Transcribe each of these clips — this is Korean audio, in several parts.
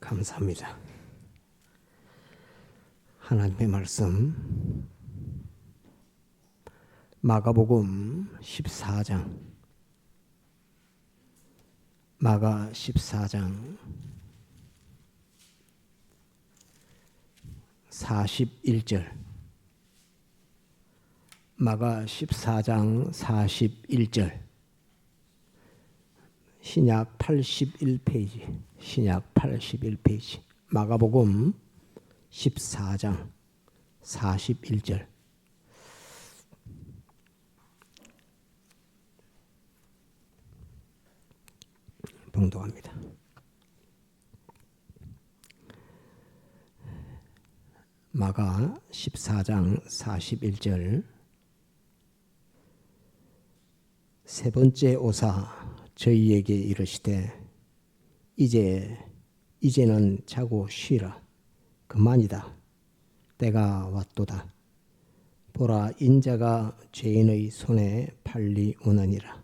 감사합니다. 하나님의 말씀 마가복음 14장 마가 14장 41절 마가 14장 41절 신약 81페이지 신약 81페이지 마가복음 14장 41절 봉독합니다. 마가 14장 41절 세 번째 오사 저희에게 이르시되 이제는 자고 쉬라. 그만이다. 때가 왔도다. 보라, 인자가 죄인의 손에 팔리오느니라.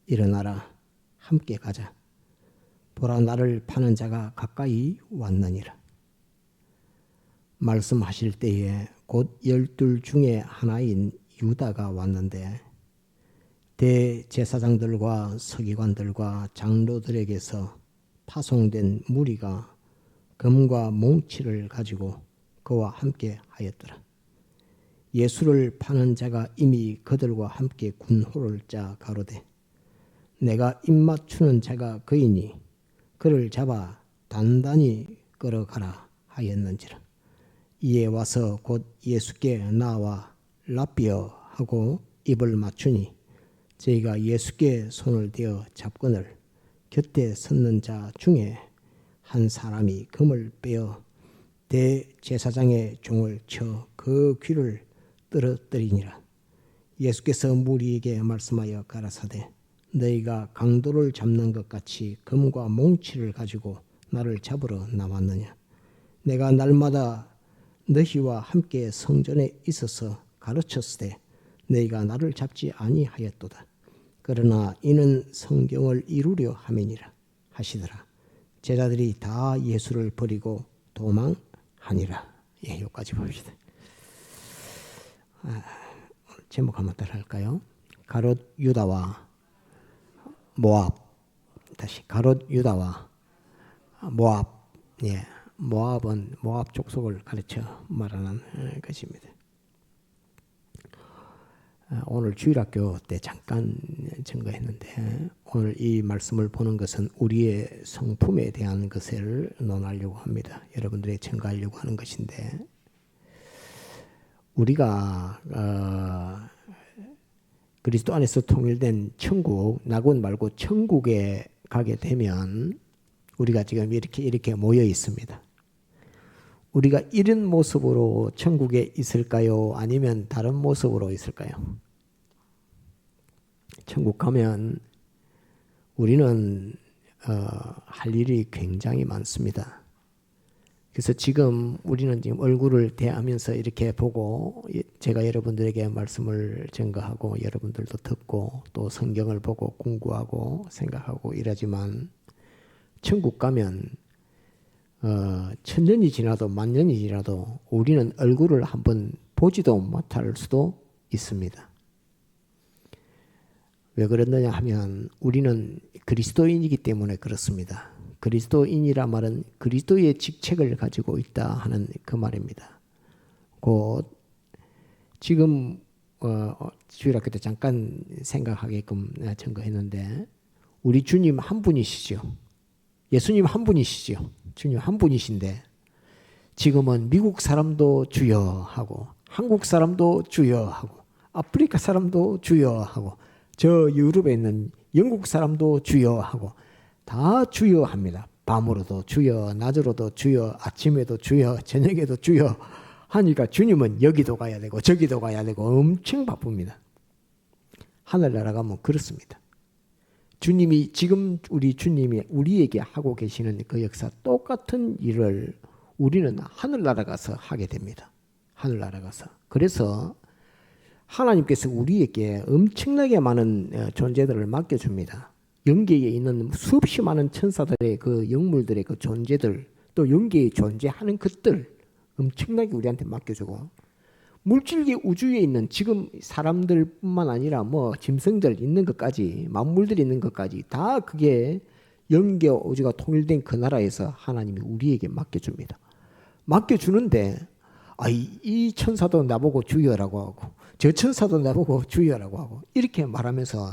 일어나라, 함께 가자. 보라, 나를 파는 자가 가까이 왔느니라. 말씀하실 때에 곧 12 중에 하나인 유다가 왔는데 대제사장들과 서기관들과 장로들에게서 파송된 무리가 금과 몽치를 가지고 그와 함께 하였더라. 예수를 파는 자가 이미 그들과 함께 군호를 짜 가로되 내가 입맞추는 자가 그이니 그를 잡아 단단히 끌어가라 하였는지라. 이에 와서 곧 예수께 나와 라비어 하고 입을 맞추니 저희가 예수께 손을 대어 잡거늘 곁에 섰는 자 중에 한 사람이 금을 빼어 대제사장의 종을 쳐 그 귀를 떨어뜨리니라. 예수께서 무리에게 말씀하여 가라사대 너희가 강도를 잡는 것 같이 금과 몽치를 가지고 나를 잡으러 나왔느냐. 내가 날마다 너희와 함께 성전에 있어서 가르쳤으되 너희가 나를 잡지 아니하였도다. 그러나 이는 성경을 이루려 함이니라 하시더라. 제자들이 다 예수를 버리고 도망하니라. 예, 여기까지 봅시다. 제목 한번 따라 할까요? 가롯 유다와 모압. 다시 가롯 유다와 모압. 예, 모압은 모압 족속을 가르쳐 말하는 것입니다. 오늘 주일학교 때 잠깐 증거했는데 오늘 이 말씀을 보는 것은 우리의 성품에 대한 것을 논하려고 합니다. 여러분들이 증거하려고 하는 것인데 우리가 그리스도 안에서 통일된 천국, 낙원 말고 천국에 가게 되면 우리가 지금 이렇게 모여 있습니다. 우리가 이런 모습으로 천국에 있을까요? 아니면 다른 모습으로 있을까요? 천국 가면 우리는 할 일이 굉장히 많습니다. 그래서 지금 우리는 지금 얼굴을 대하면서 이렇게 보고 제가 여러분들에게 말씀을 증거하고 여러분들도 듣고 또 성경을 보고 공부하고 생각하고 이러지만 천국 가면 천년이 지나도 만년이 지나도 우리는 얼굴을 한번 보지도 못할 수도 있습니다. 왜 그러느냐 하면 우리는 그리스도인이기 때문에 그렇습니다. 그리스도인이라 말은 그리스도의 직책을 가지고 있다 하는 그 말입니다. 곧 지금 주일학교 때 잠깐 생각하게끔 증거했는데 우리 주님 한 분이시죠. 예수님 한 분이시죠. 주님 한 분이신데 지금은 미국 사람도 주여 하고 한국 사람도 주여 하고 아프리카 사람도 주여 하고 저 유럽에 있는 영국 사람도 주여 하고 다 주여 합니다. 밤으로도 주여, 낮으로도 주여, 아침에도 주여, 저녁에도 주여 하니까 주님은 여기도 가야 되고 저기도 가야 되고 엄청 바쁩니다. 하늘나라 가면 그렇습니다. 주님이 지금 우리 주님이 우리에게 하고 계시는 그 역사 똑같은 일을 우리는 하늘나라 가서 하게 됩니다. 하늘나라 가서. 그래서 하나님께서 우리에게 엄청나게 많은 존재들을 맡겨줍니다. 영계에 있는 수없이 많은 천사들의 그 영물들의 그 존재들 또 영계에 존재하는 것들 엄청나게 우리한테 맡겨주고, 물질계 우주에 있는 지금 사람들뿐만 아니라 뭐 짐승들 있는 것까지, 만물들이 있는 것까지 다 그게 영계 우주가 통일된 그 나라에서 하나님이 우리에게 맡겨줍니다. 맡겨주는데 이 천사도 나보고 주여라고 하고 저 천사도 나보고 주여라고 하고 이렇게 말하면서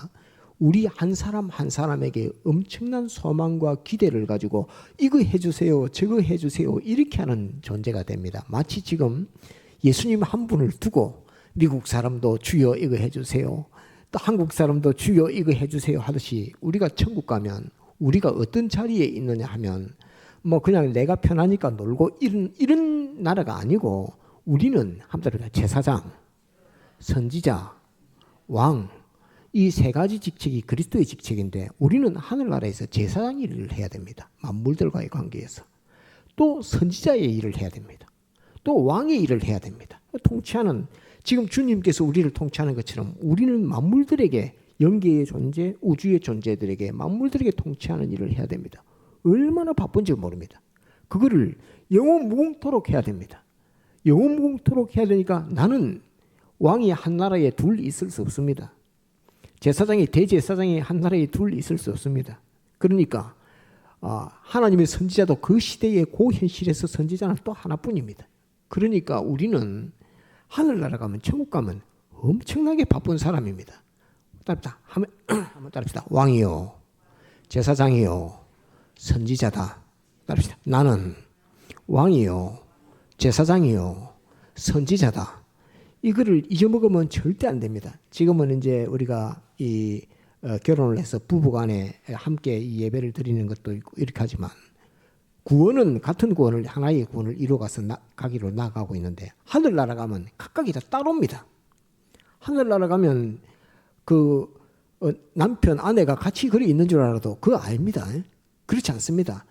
우리 한 사람 한 사람에게 엄청난 소망과 기대를 가지고 이거 해주세요 저거 해주세요 이렇게 하는 존재가 됩니다. 마치 지금 예수님 한 분을 두고 미국 사람도 주여 이거 해주세요, 또 한국 사람도 주여 이거 해주세요 하듯이 우리가 천국 가면 우리가 어떤 자리에 있느냐 하면 뭐 그냥 내가 편하니까 놀고 이런 나라가 아니고, 우리는 한마디로 제사장, 선지자, 왕, 이 세 가지 직책이 그리스도의 직책인데 우리는 하늘나라에서 제사장 일을 해야 됩니다. 만물들과의 관계에서. 또 선지자의 일을 해야 됩니다. 또 왕의 일을 해야 됩니다. 통치하는, 지금 주님께서 우리를 통치하는 것처럼 우리는 만물들에게, 영계의 존재, 우주의 존재들에게, 만물들에게 통치하는 일을 해야 됩니다. 얼마나 바쁜지 모릅니다. 그거를 영원무궁토록 해야 됩니다. 영원무궁토록 해야 되니까 나는 왕이 한 나라에 둘 있을 수 없습니다. 제사장이, 대제사장이 한 나라에 둘 있을 수 없습니다. 그러니까 하나님의 선지자도 그 시대의 그 현실에서 선지자는 또 하나뿐입니다. 그러니까 우리는 하늘나라 가면, 천국 가면 엄청나게 바쁜 사람입니다. 따릅시다. 한번 따릅시다. 왕이요, 제사장이요, 선지자다. 따릅시다. 나는 왕이요, 제사장이요, 선지자다. 이거를 잊어먹으면 절대 안 됩니다. 지금은 이제 우리가 결혼을 해서 부부간에 함께 이 예배를 드리는 것도 있고 이렇게 하지만, 구원은 같은 구원을, 하나의 구원을 이루어가서 가기로 나가고 있는데, 하늘나라 가면 각각이 다 따로입니다. 하늘나라 가면 그 남편 아내가 같이 거기 있는 줄 알아도 그거 아닙니다. 그렇지 않습니다.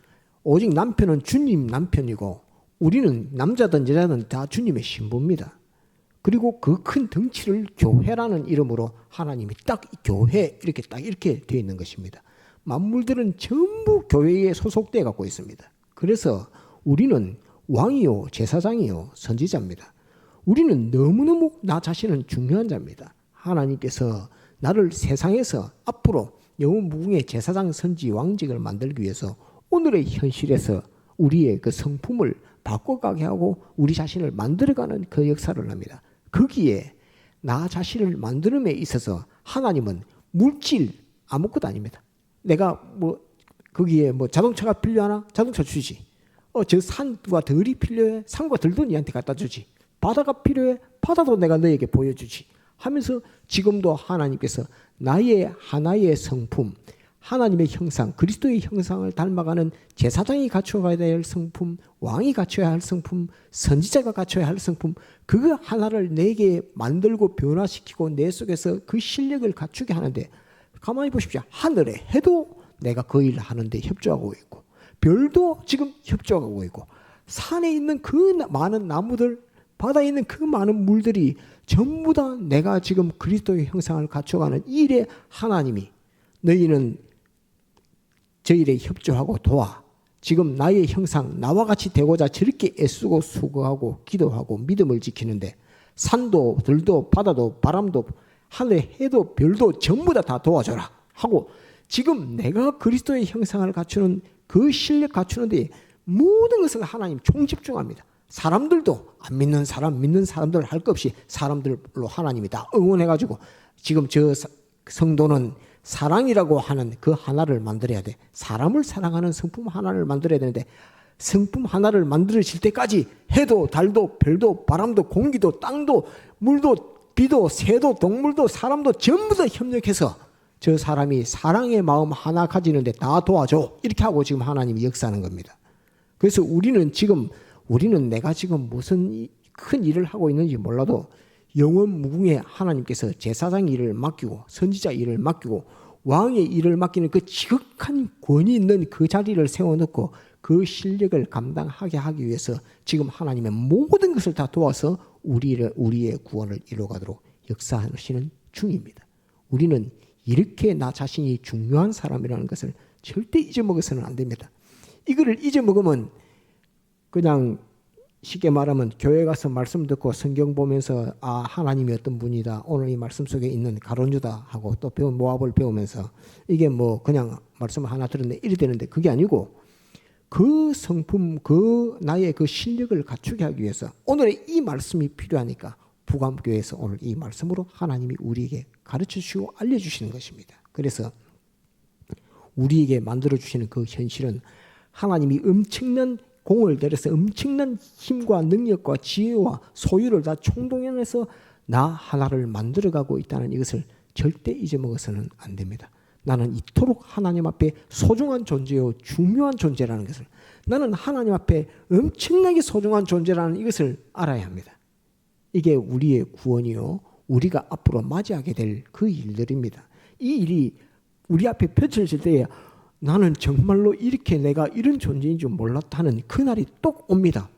오직 남편은 주님 남편이고 우리는 남자든 여자든 다 주님의 신부입니다. 그리고 그 큰 덩치를 교회라는 이름으로 하나님이 딱 교회 이렇게 딱 이렇게 되어 있는 것입니다. 만물들은 전부 교회에 소속되어 갖고 있습니다. 그래서 우리는 왕이요, 제사장이요, 선지자입니다. 우리는 너무너무 나 자신은 중요한 자입니다. 하나님께서 나를 세상에서 앞으로 영원무궁의 제사장, 선지, 왕직을 만들기 위해서 오늘의 현실에서 우리의 그 성품을 바꿔가게 하고 우리 자신을 만들어가는 그 역사를 합니다. 거기에 나 자신을 만드는 데 있어서 하나님은 물질 아무것도 아닙니다. 내가 거기에 자동차가 필요하나? 자동차 주지. 저 산과 들이 필요해? 산과 들도 니한테 갖다 주지. 바다가 필요해? 바다도 내가 너에게 보여주지. 하면서 지금도 하나님께서 나의 하나의 성품, 하나님의 형상, 그리스도의 형상을 닮아가는 제사장이 갖춰가야 될 성품, 왕이 갖춰야 할 성품, 선지자가 갖춰야 할 성품, 그거 하나를 내게 만들고 변화시키고 내 속에서 그 실력을 갖추게 하는데, 가만히 보십시오. 하늘에 해도 내가 그 일을 하는데 협조하고 있고, 별도 지금 협조하고 있고, 산에 있는 그 많은 나무들, 바다에 있는 그 많은 물들이 전부 다 내가 지금 그리스도의 형상을 갖춰가는 일에 하나님이 너희는 저 일에 협조하고 도와. 지금 나의 형상, 나와 같이 되고자 저렇게 애쓰고 수고하고 기도하고 믿음을 지키는데, 산도 들도 바다도 바람도 하늘의 해도 별도 전부 다 도와줘라 하고, 지금 내가 그리스도의 형상을 갖추는 그 실력 갖추는데 모든 것을 하나님 총집중합니다. 사람들도 안 믿는 사람, 믿는 사람들 할 것 없이 사람들로 하나님이 다 응원해가지고 지금 저 성도는 사랑이라고 하는 그 하나를 만들어야 돼. 사람을 사랑하는 성품 하나를 만들어야 되는데, 성품 하나를 만들어질 때까지 해도 달도 별도 바람도 공기도 땅도 물도 비도 새도 동물도 사람도 전부 다 협력해서 저 사람이 사랑의 마음 하나 가지는데 다 도와줘. 이렇게 하고 지금 하나님이 역사하는 겁니다. 그래서 우리는 내가 지금 무슨 큰 일을 하고 있는지 몰라도 영원무궁의 하나님께서 제사장 일을 맡기고 선지자 일을 맡기고 왕의 일을 맡기는 그 지극한 권위 있는 그 자리를 세워놓고 그 실력을 감당하게 하기 위해서 지금 하나님의 모든 것을 다 도와서 우리의 구원을 이루어가도록 역사하시는 중입니다. 우리는 이렇게 나 자신이 중요한 사람이라는 것을 절대 잊어먹어서는 안 됩니다. 이거를 잊어먹으면 그냥 쉽게 말하면 교회 가서 말씀 듣고 성경 보면서 아 하나님이 어떤 분이다 오늘 이 말씀 속에 있는 가룟 유다 하고 또 배운 모압을 배우면서 이게 뭐 그냥 말씀 하나 들었는데 이리 되는데 그게 아니고 그 성품 그 나의 그 실력을 갖추게 하기 위해서 오늘의 이 말씀이 필요하니까 부감교회에서 오늘 이 말씀으로 하나님이 우리에게 가르쳐 주시고 알려주시는 것입니다. 그래서 우리에게 만들어 주시는 그 현실은 하나님이 엄청난 공을 들여서 엄청난 힘과 능력과 지혜와 소유를 다 총동원해서 나 하나를 만들어가고 있다는 이것을 절대 잊어먹어서는 안 됩니다. 나는 이토록 하나님 앞에 소중한 존재요 중요한 존재라는 것을 나는 하나님 앞에 엄청나게 소중한 존재라는 이것을 알아야 합니다. 이게 우리의 구원이요 우리가 앞으로 맞이하게 될 그 일들입니다. 이 일이 우리 앞에 펼쳐질 때에 나는 정말로 이렇게 내가 이런 존재인 줄 몰랐다는 그날이 똑 옵니다.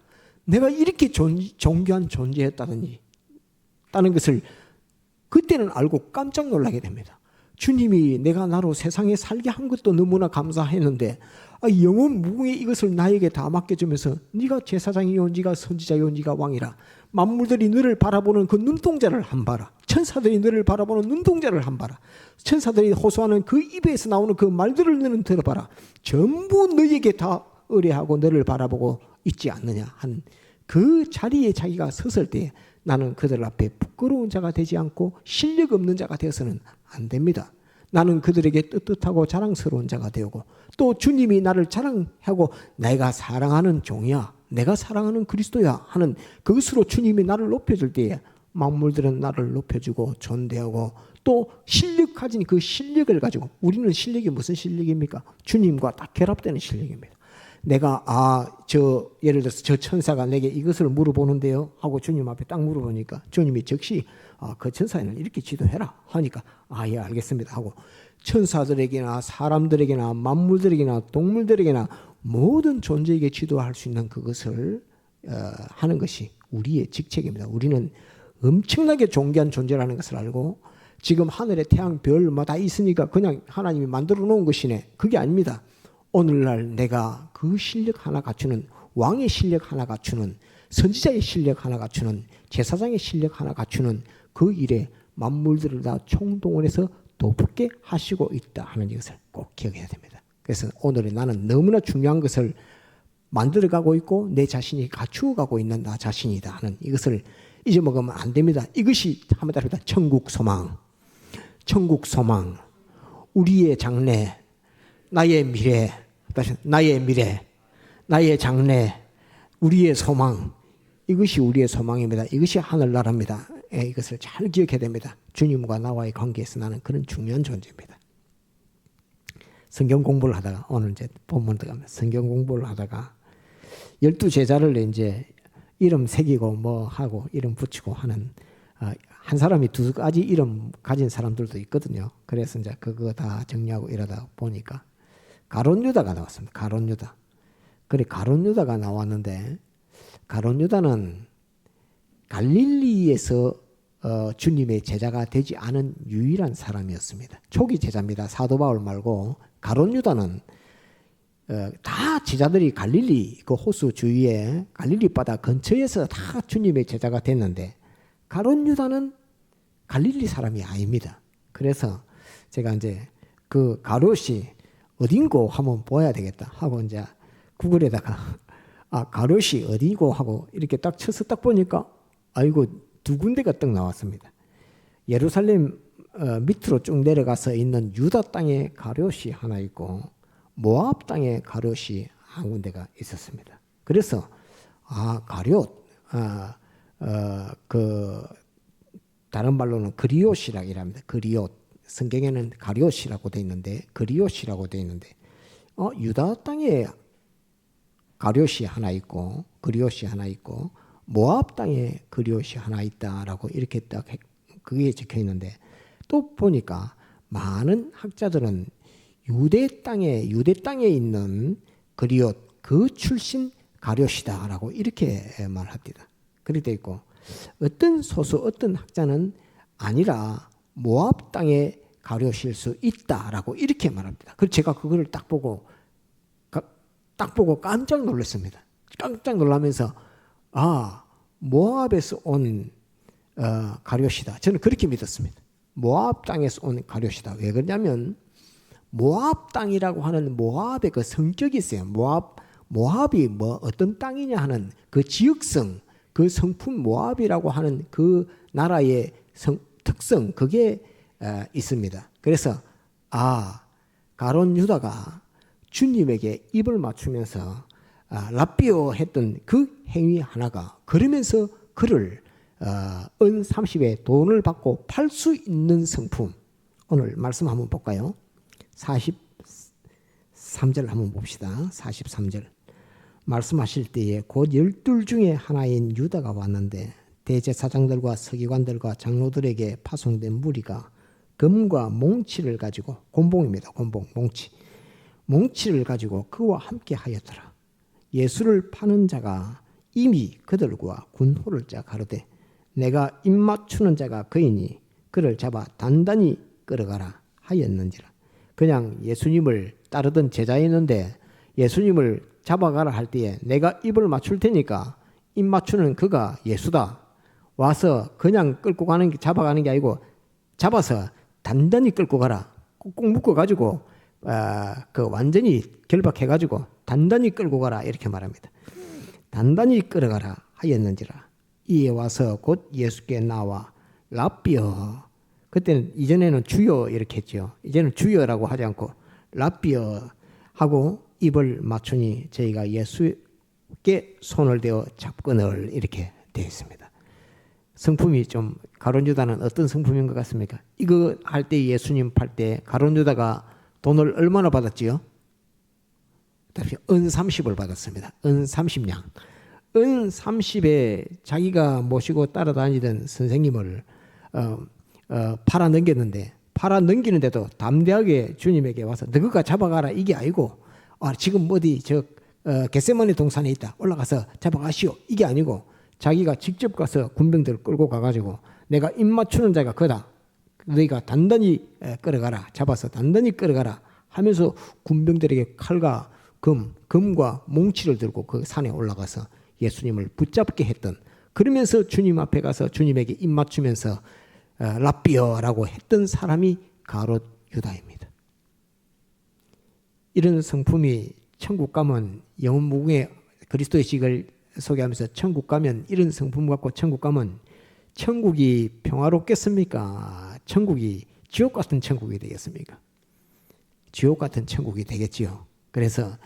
내가 이렇게 존귀한 존재였다는 것을 그때는 알고 깜짝 놀라게 됩니다. 주님이 내가 나로 세상에 살게 한 것도 너무나 감사했는데 영원 무궁의 이것을 나에게 다 맡겨주면서 네가 제사장이요 네가 선지자요 네가 왕이라 만물들이 너를 바라보는 그 눈동자를 한 봐라. 천사들이 너를 바라보는 눈동자를 한 봐라. 천사들이 호소하는 그 입에서 나오는 그 말들을 너는 들어봐라. 전부 너에게 다 의뢰하고 너를 바라보고 있지 않느냐 한 그 자리에 자기가 섰을 때 나는 그들 앞에 부끄러운 자가 되지 않고 실력 없는 자가 되어서는 안 됩니다. 나는 그들에게 떳떳하고 자랑스러운 자가 되고 또 주님이 나를 자랑하고 내가 사랑하는 종이야 내가 사랑하는 그리스도야 하는 그것으로 주님이 나를 높여줄 때에 만물들은 나를 높여주고 존대하고 또 실력 가진 그 실력을 가지고 우리는 실력이 무슨 실력입니까? 주님과 딱 결합되는 실력입니다. 내가 예를 들어서 저 천사가 내게 이것을 물어보는데요 하고 주님 앞에 딱 물어보니까 주님이 즉시 그 천사에는 이렇게 지도해라 하니까 예 알겠습니다 하고 천사들에게나 사람들에게나 만물들에게나 동물들에게나 모든 존재에게 지도할 수 있는 그것을 하는 것이 우리의 직책입니다. 우리는 엄청나게 존귀한 존재라는 것을 알고 지금 하늘에 태양 별마다 있으니까 그냥 하나님이 만들어 놓은 것이네 그게 아닙니다. 오늘날 내가 그 실력 하나 갖추는 왕의 실력 하나 갖추는 선지자의 실력 하나 갖추는 제사장의 실력 하나 갖추는 그 일에 만물들을 다 총동원해서 돕게 하시고 있다 하는 이것을 꼭 기억해야 됩니다. 그래서 오늘의 나는 너무나 중요한 것을 만들어가고 있고 내 자신이 갖추어가고 있는 나 자신이다 하는 이것을 잊어먹으면 안 됩니다. 이것이 한마디로 천국 소망, 천국 소망, 우리의 장래, 나의 미래, 나의 미래, 나의 장래, 우리의 소망, 이것이 우리의 소망입니다. 이것이 하늘나라입니다. 이것을 잘 기억해야 됩니다. 주님과 나와의 관계에서 나는 그런 중요한 존재입니다. 성경 공부를 하다가 오늘 이제 본문 들어가면 성경 공부를 하다가 12제자를 이제 이름 새기고 뭐 하고 이름 붙이고 하는 한 사람이 2가지 이름 가진 사람들도 있거든요. 그래서 이제 그거 다 정리하고 이러다 보니까 가룟 유다가 나왔습니다. 가룟 유다. 그래 가룟 유다가 나왔는데 가룟 유다는 갈릴리에서 주님의 제자가 되지 않은 유일한 사람이었습니다. 초기 제자입니다. 사도 바울 말고 가룟 유다는 다 제자들이 갈릴리 그 호수 주위에 갈릴리 바다 근처에서 다 주님의 제자가 됐는데 가룟 유다는 갈릴리 사람이 아닙니다. 그래서 제가 이제 그 가룟이 어딘고 한번 봐야 되겠다 하고 이제 구글에다가 가룟이 어디고 하고 이렇게 딱 쳐서 딱 보니까 아이고 2군데가 딱 나왔습니다. 예루살렘 밑으로 쭉 내려가서 있는 유다 땅에 가룟이 하나 있고 모압 땅에 가룟이 한 군데가 있었습니다. 그래서 가룟 그 다른 말로는 그리옷이라고 합니다. 그리옷 성경에는 가룟이라고 돼 있는데 그리옷이라고 돼 있는데 유다 땅에 가룟이 하나 있고 그리옷이 하나 있고 모압 땅에 그리옷이 하나 있다라고 이렇게 딱 그게 적혀 있는데 또 보니까 많은 학자들은 유대 땅에 있는 그리옷 그 출신 가룟이다라고 이렇게 말합니다. 그렇게 돼 있고 어떤 학자는 아니라 모압 땅에 가룟일 수 있다라고 이렇게 말합니다. 그래서 제가 그거를 딱 보고 깜짝 놀랐습니다. 깜짝 놀라면서 모압에서 온 가룟이다. 저는 그렇게 믿었습니다. 모압 땅에서 온 가룟이다. 왜 그러냐면 모압 땅이라고 하는 모압의 그 성격이 있어요. 모압이 어떤 땅이냐 하는 그 지역성, 그 성품 모압이라고 하는 그 나라의 특성, 그게 있습니다. 그래서 가룟 유다가 주님에게 입을 맞추면서 랍비오 했던 그 행위 하나가, 그러면서 그를 은 30에 돈을 받고 팔 수 있는 성품. 오늘 말씀 한번 볼까요? 43절 한번 봅시다. 43절 말씀하실 때에 곧 12 중에 하나인 유다가 왔는데 대제사장들과 서기관들과 장로들에게 파송된 무리가 금과 몽치를 가지고, 곤봉입니다. 곤봉, 몽치를 가지고 그와 함께 하였더라. 예수를 파는 자가 이미 그들과 군호를 짜 가로되 내가 입맞추는 자가 그이니 그를 잡아 단단히 끌어가라 하였는지라. 그냥 예수님을 따르던 제자였는데 예수님을 잡아가라 할 때에 내가 입을 맞출 테니까 입 맞추는 그가 예수다. 와서 그냥 끌고 가는 게, 잡아가는 게 아니고 잡아서 단단히 끌고 가라. 꾹꾹 묶어가지고 그 완전히 결박해가지고 단단히 끌고 가라 이렇게 말합니다. 단단히 끌어가라 하였는지라. 이에 와서 곧 예수께 나와 랍비여. 그때는 이전에는 주여 이렇게 했죠. 이제는 주여라고 하지 않고 랍비여 하고 입을 맞추니 저희가 예수께 손을 대어 잡건을 이렇게 되어 있습니다. 성품이 좀, 가룟 유다는 어떤 성품인 것 같습니까? 이거 할 때 예수님 팔 때 가룟 유다가 돈을 얼마나 받았지요? 은 30을 받았습니다. 은 30냥. 은 30에 자기가 모시고 따라다니던 선생님을 팔아 넘겼는데, 팔아 넘기는데도 담대하게 주님에게 와서 너가 잡아가라 이게 아니고 지금 어디 겟세마네 동산에 있다 올라가서 잡아가시오 이게 아니고 자기가 직접 가서 군병들을 끌고 가가지고 내가 입 맞추는 자가 그다. 너희가 단단히 끌어가라. 잡아서 단단히 끌어가라 하면서 군병들에게 칼과 금과 몽치를 들고 그 산에 올라가서 예수님을 붙잡게 했던, 그러면서 주님 앞에 가서 주님에게 입 맞추면서 랍비어라고 했던 사람이 가룟 유다입니다. 이런 성품이 천국 가면, 영혼 무궁의 그리스도의 식을 소개하면서 천국 가면, 이런 성품 갖고 천국 가면 천국이 평화롭겠습니까? 천국이 지옥 같은 천국이 되겠습니까? 지옥 같은 천국이 되겠지요. 그래서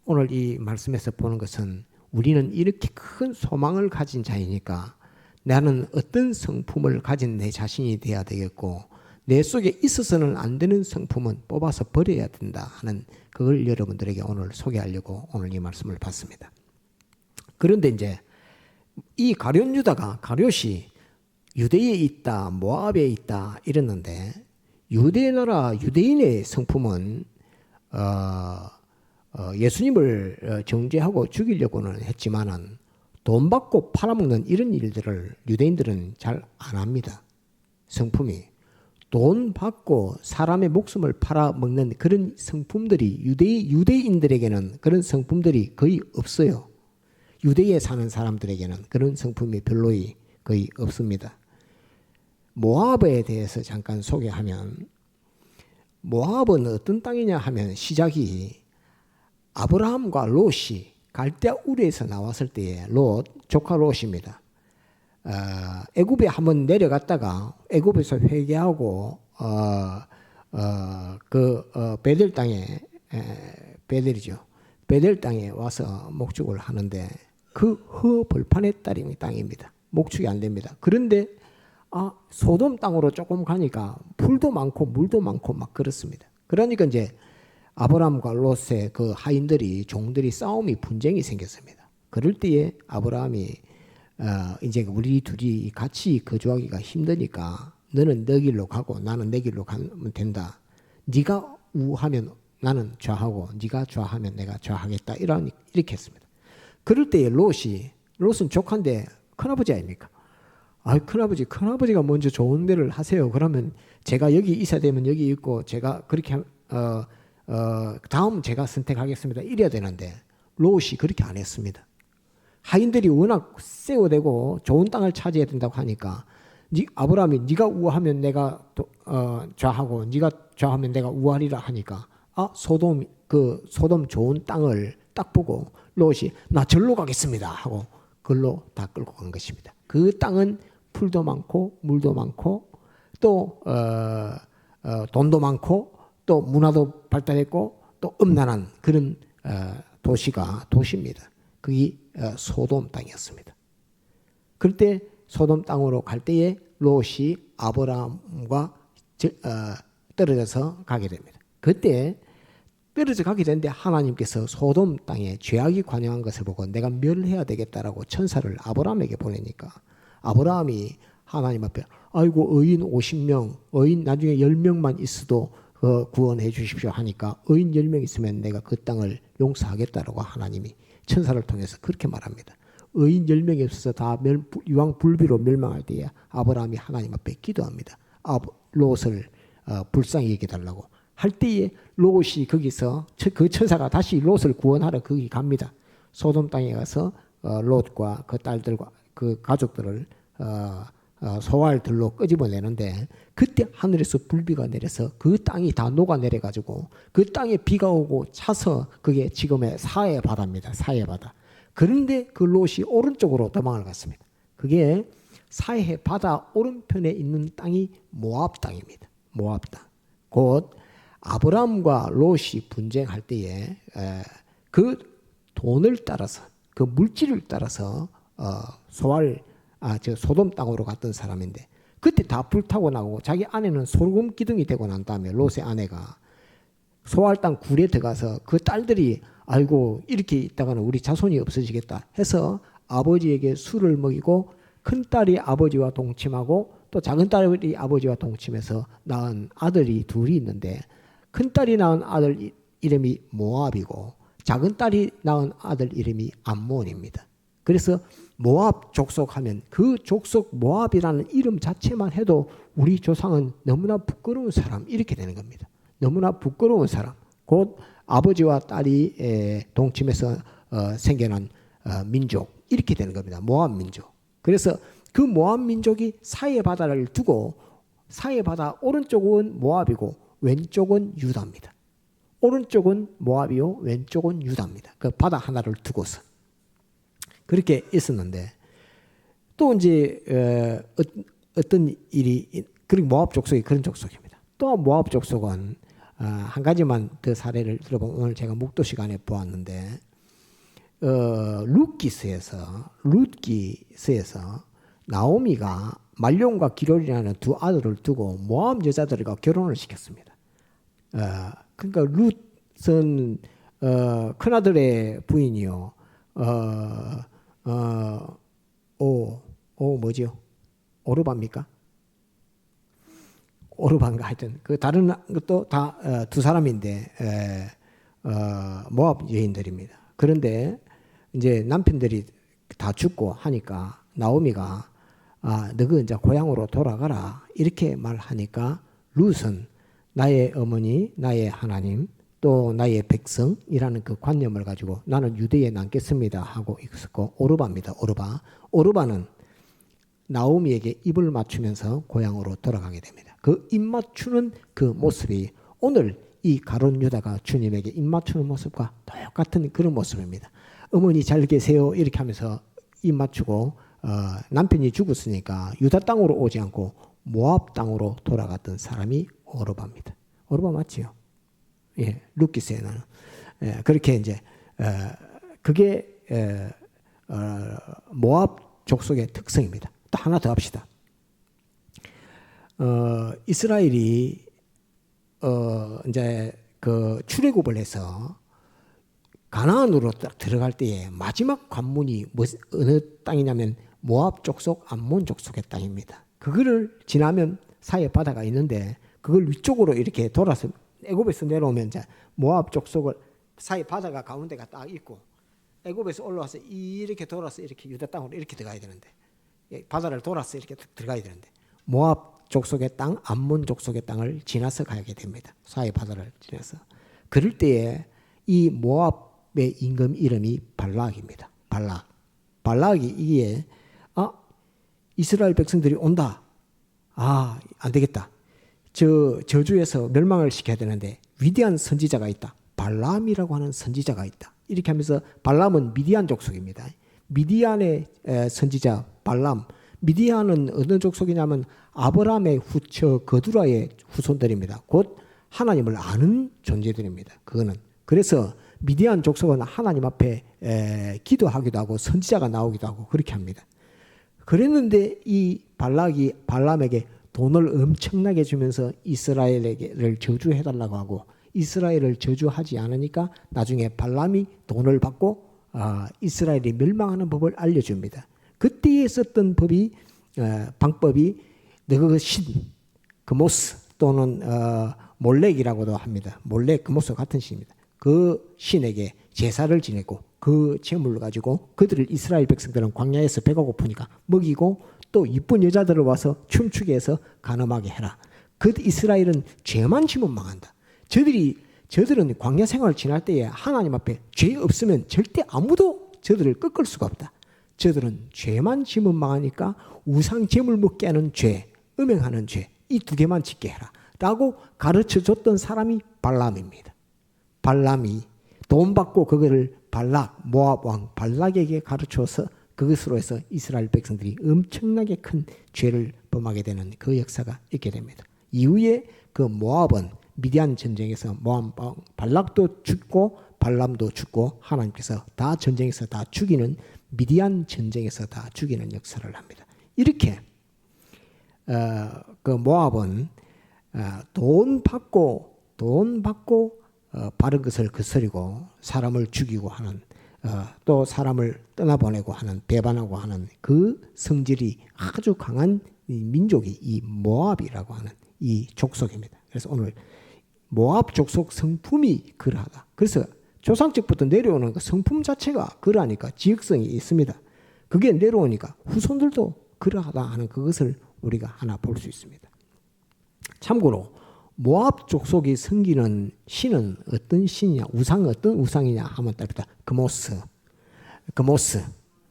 오늘 이 말씀에서 보는 것은 우리는 이렇게 큰 소망을 가진 자이니까 나는 어떤 성품을 가진 내 자신이 되어야 되겠고, 내 속에 있어서는 안 되는 성품은 뽑아서 버려야 된다 하는, 그걸 여러분들에게 오늘 소개하려고 오늘 이 말씀을 봤습니다. 그런데 이제 이 가룟 유다가, 가룟이 유대에 있다, 모압에 있다 이랬는데, 유대 나라 유대인의 성품은 예수님을 정죄하고 죽이려고는 했지만은 돈 받고 팔아먹는 이런 일들을 유대인들은 잘 안 합니다. 성품이 돈 받고 사람의 목숨을 팔아먹는 그런 성품들이 유대인들에게는 그런 성품들이 거의 없어요. 유대에 사는 사람들에게는 그런 성품이 거의 없습니다. 모압에 대해서 잠깐 소개하면, 모압은 어떤 땅이냐 하면 시작이 아브라함과 롯이 갈대아 우르에서 나왔을 때에 롯, 조카 롯입니다. 애굽에 한번 내려갔다가 애굽에서 회개하고 베델 땅에, 베델이죠. 베델 땅에 와서 목축을 하는데 그 허벌판의 땅입니다. 목축이 안 됩니다. 그런데 소돔 땅으로 조금 가니까 풀도 많고 물도 많고 막 그렇습니다. 그러니까 이제 아브라함과 롯의 그 하인들이, 종들이 싸움이, 분쟁이 생겼습니다. 그럴 때에 아브라함이 이제 우리 둘이 같이 거주하기가 힘드니까 너는 너 길로 가고 나는 내 길로 가면 된다. 네가 우하면 나는 좌하고 네가 좌하면 내가 좌하겠다. 이렇게 했습니다. 그럴 때에 롯은 조카인데 큰아버지 아닙니까? 큰아버지가 먼저 좋은 데를 하세요. 그러면 제가 여기 있어야 되면 여기 있고, 제가 그렇게 다음 제가 선택하겠습니다. 이래야 되는데 롯이 그렇게 안 했습니다. 하인들이 워낙 세워대고 좋은 땅을 차지해야 된다고 하니까 아브라함이 네가 우하면 내가 좌하고 네가 좌하면 내가 우하리라 하니까 소돔 좋은 땅을 딱 보고 롯이 나 절로 가겠습니다 하고 그걸로 다 끌고 간 것입니다. 그 땅은 풀도 많고 물도 많고 또 돈도 많고 또 문화도 발달했고 또 음란한 그런 도시입니다. 그게 소돔 땅이었습니다. 그때 소돔 땅으로 갈 때에 롯이 아브라함과 떨어져서 가게 됩니다. 그때 떨어져 가게 되는데 하나님께서 소돔 땅에 죄악이 관영한 것을 보고 내가 멸해야 되겠다라고 천사를 아브라함에게 보내니까 아브라함이 하나님 앞에 아이고 의인 50명, 의인 나중에 10명만 있어도 구원해 주십시오 하니까 의인 10명 있으면 내가 그 땅을 용서하겠다라고 하나님이 천사를 통해서 그렇게 말합니다. 의인 10명이 없어서 다 유황불비로 멸망할 때에 아브라함이 하나님 앞에 기도합니다. 롯을 불쌍히 여겨달라고 할 때에 롯이 거기서 그 천사가 다시 롯을 구원하러 거기 갑니다. 소돔 땅에 가서 롯과 그 딸들과 그 가족들을 소활들로 끄집어내는데 그때 하늘에서 불비가 내려서 그 땅이 다 녹아내려가지고 그 땅에 비가 오고 차서 그게 지금의 사해 바다입니다. 사해 바다. 그런데 그 롯이 오른쪽으로 도망을 갔습니다. 그게 사해 바다 오른편에 있는 땅이 모압 땅입니다. 모압 땅. 곧 아브라함과 롯이 분쟁할 때에 그 돈을 따라서 그 물질을 따라서 소돔 땅으로 갔던 사람인데 그때 다 불타고 나고 자기 아내는 소금 기둥이 되고 난 다음에 롯의 아내가 소알 땅 굴에 들어가서 그 딸들이 아이고 이렇게 있다가는 우리 자손이 없어지겠다 해서 아버지에게 술을 먹이고 큰딸이 아버지와 동침하고 또 작은딸이 아버지와 동침해서 낳은 아들이 둘이 있는데 큰딸이 낳은 아들 이름이 모압이고 작은딸이 낳은 아들 이름이 암몬입니다. 그래서 모압 족속하면 그 족속 모압이라는 이름 자체만 해도 우리 조상은 너무나 부끄러운 사람 이렇게 되는 겁니다. 너무나 부끄러운 사람. 곧 아버지와 딸이 동침해서 생겨난 민족 이렇게 되는 겁니다. 모압 민족. 그래서 그 모압 민족이 사해 바다를 두고 사해 바다 오른쪽은 모압이고 왼쪽은 유다입니다. 오른쪽은 모압이요 왼쪽은 유다입니다. 그 바다 하나를 두고서 그렇게 있었는데 또 이제 어떤 일이 그리고 모압 족속이 그런 족속입니다. 또 모압 족속은 한 가지만 더 사례를 들어보면 오늘 제가 목도 시간에 보았는데 룻기서에서 나오미가 말론과 기롤이라는 두 아들을 두고 모압 여자들과 결혼을 시켰습니다. 그러니까 룻은 큰아들의 부인이요. 뭐지요? 오르바입니까? 오르반가 하여튼 그 다른 것도 다 두 사람인데 모압 여인들입니다. 그런데 이제 남편들이 다 죽고 하니까 나오미가 너가 이제 고향으로 돌아가라 이렇게 말하니까 룻은 나의 어머니, 나의 하나님, 또 나의 백성이라는 그 관념을 가지고 나는 유대에 남겠습니다 하고 있었고 오르바입니다. 오르바는 나오미에게 입을 맞추면서 고향으로 돌아가게 됩니다. 그 입 맞추는 그 모습이 오늘 이 가룟 유다가 주님에게 입 맞추는 모습과 똑같은 그런 모습입니다. 어머니 잘 계세요 이렇게 하면서 입 맞추고 남편이 죽었으니까 유다 땅으로 오지 않고 모압 땅으로 돌아갔던 사람이 오르바입니다. 오르바 맞지요? 예, 룻기서에는 그렇게 이제 그게 모압 족속의 특성입니다. 또 하나 더 합시다. 이스라엘이 이제 그 출애굽을 해서 가나안으로 딱 들어갈 때에 마지막 관문이 어느 땅이냐면 모압 족속, 암몬 족속의 땅입니다. 그거를 지나면 사이에 바다가 있는데 그걸 위쪽으로 이렇게 돌아서 애굽에서 내려오면 이제 모압 족속을 사이 바다가 가운데가 딱 있고 애굽에서 올라와서 이렇게 돌아서 이렇게 유다 땅으로 이렇게 들어가야 되는데 바다를 돌아서 이렇게 들어가야 되는데 모압 족속의 땅, 암몬 족속의 땅을 지나서 가게 됩니다. 사이 바다를 지나서. 그럴 때에 이 모압의 임금 이름이 발락입니다. 발락. 발락이 이게 이스라엘 백성들이 온다. 안 되겠다. 저주에서 멸망을 시켜야 되는데 위대한 선지자가 있다. 발람이라고 하는 선지자가 있다. 이렇게 하면서 발람은 미디안 족속입니다. 미디안의 선지자 발람. 미디안은 어느 족속이냐면 아브라함의 후처 거두라의 후손들입니다. 곧 하나님을 아는 존재들입니다. 그거는. 그래서 미디안 족속은 하나님 앞에 기도하기도 하고 선지자가 나오기도 하고 그렇게 합니다. 그랬는데 이 발락이 발람에게 돈을 엄청나게 주면서 이스라엘을 저주해달라고 하고 이스라엘을 저주하지 않으니까 나중에 발람이 돈을 받고 이스라엘이 멸망하는 법을 알려줍니다. 그때에 썼던 방법이 그 신, 그모스 또는 몰렉이라고도 합니다. 몰렉, 그모스 같은 신입니다. 그 신에게 제사를 지내고 그 제물을 가지고 그들을 이스라엘 백성들은 광야에서 배가 고프니까 먹이고 또 이쁜 여자들을 와서 춤추게 해서 간음하게 해라. 그 이스라엘은 죄만 지면 망한다. 저들은 광야 생활을 지날 때에 하나님 앞에 죄 없으면 절대 아무도 저들을 꺾을 수가 없다. 저들은 죄만 지면 망하니까 우상 제물 먹게 하는 죄, 음행하는 죄, 이 두 개만 짓게 해라 라고 가르쳐줬던 사람이 발람입니다. 발람이 돈 받고 그거를 발락, 모압 왕 발락에게 가르쳐서 그것으로 해서 이스라엘 백성들이 엄청나게 큰 죄를 범하게 되는 그 역사가 있게 됩니다. 이후에 그 모압은 미디안 전쟁에서 모압 왕 발락도 죽고 발람도 죽고 하나님께서 다 전쟁에서 다 죽이는 미디안 전쟁에서 다 죽이는 역사를 합니다. 이렇게 그 모압은 돈 받고 바른 것을 거스리고 사람을 죽이고 하는 또 사람을 떠나보내고 하는 배반하고 하는 그 성질이 아주 강한 이 민족이 이 모압이라고 하는 이 족속입니다. 그래서 오늘 모압 족속 성품이 그러하다. 그래서 조상적부터 내려오는 그 성품 자체가 그러하니까 지역성이 있습니다. 그게 내려오니까 후손들도 그러하다 하는 그것을 우리가 하나 볼 수 있습니다. 참고로 모압 족속이 섬기는 신은 어떤 신이냐, 어떤 우상이냐 하면 따릅니다. 그모스,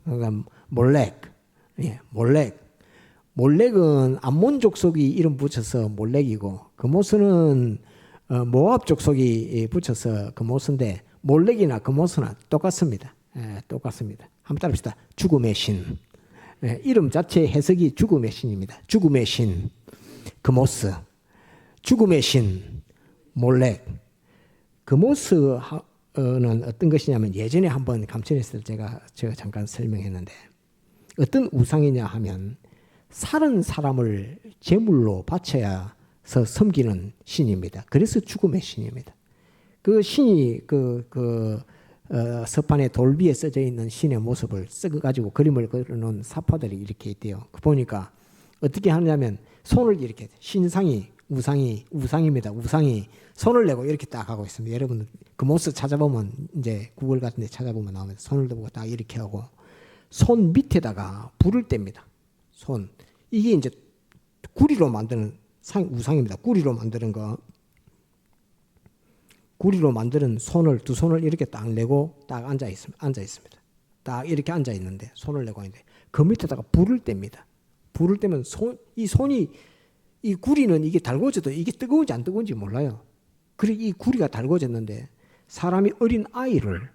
그러니까 몰렉, 몰렉은 암몬 족속이 이름 붙여서 몰렉이고 그모스는 모압 족속이 붙여서 그모스인데 몰렉이나 그모스나 똑같습니다. 똑같습니다. 한번 따라합시다. 죽음의 신. 이름 자체 해석이 죽음의 신입니다. 죽음의 신, 그모스. 죽음의 신, 몰렉. 그모스는 어떤 것이냐면 예전에 한번 감천에서 제가 잠깐 설명했는데 어떤 우상이냐 하면 살은 사람을 제물로 바쳐서 섬기는 신입니다. 그래서 죽음의 신입니다. 그 신이 서판에 돌비에 써져 있는 신의 모습을 써가지고 그림을 그려놓은 사파들이 이렇게 있대요. 보니까 어떻게 하냐면 손을 이렇게 우상입니다. 우상이 손을 내고 이렇게 딱 하고 있습니다. 여러분 그 모습 찾아보면 이제 구글 같은 데 찾아보면 나오면 손을 들고 딱 이렇게 하고 손 밑에다가 불을 뗍니다. 이게 이제 구리로 만드는 우상입니다. 구리로 만드는 두 손을 이렇게 딱 내고 딱 앉아 있습니다. 딱 이렇게 앉아 있는데 손을 내고 있는데 그 밑에다가 불을 뗍니다. 불을 떼면 이 구리는 이게 달궈져도 이게 뜨거운지 안 뜨거운지 몰라요. 그래 이 구리가 달궈졌는데 사람이 어린 아이를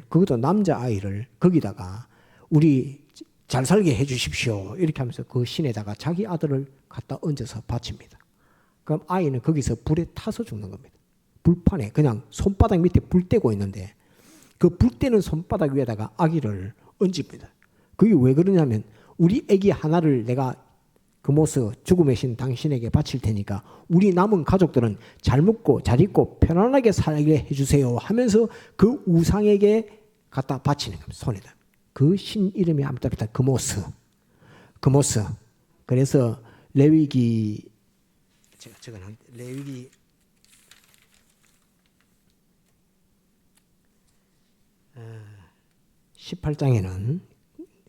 그것도 남자 아이를 거기다가 우리 잘 살게 해주십시오 이렇게 하면서 그 신에다가 자기 아들을 갖다 얹어서 바칩니다. 그럼 아이는 거기서 불에 타서 죽는 겁니다. 불판에 그냥 손바닥 밑에 불 떼고 있는데 그 불 떼는 손바닥 위에다가 아기를 얹습니다. 그게 왜 그러냐면 우리 아기 하나를 내가 그모습 죽음의 신 당신에게 바칠 테니까 우리 남은 가족들은 잘 먹고 잘 입고 편안하게 살게 해주세요 하면서 그 우상에게 갖다 바치는 겁니다. 손에다. 그 신 이름이 아무튼 그모스. 그래서 레위기 18장에는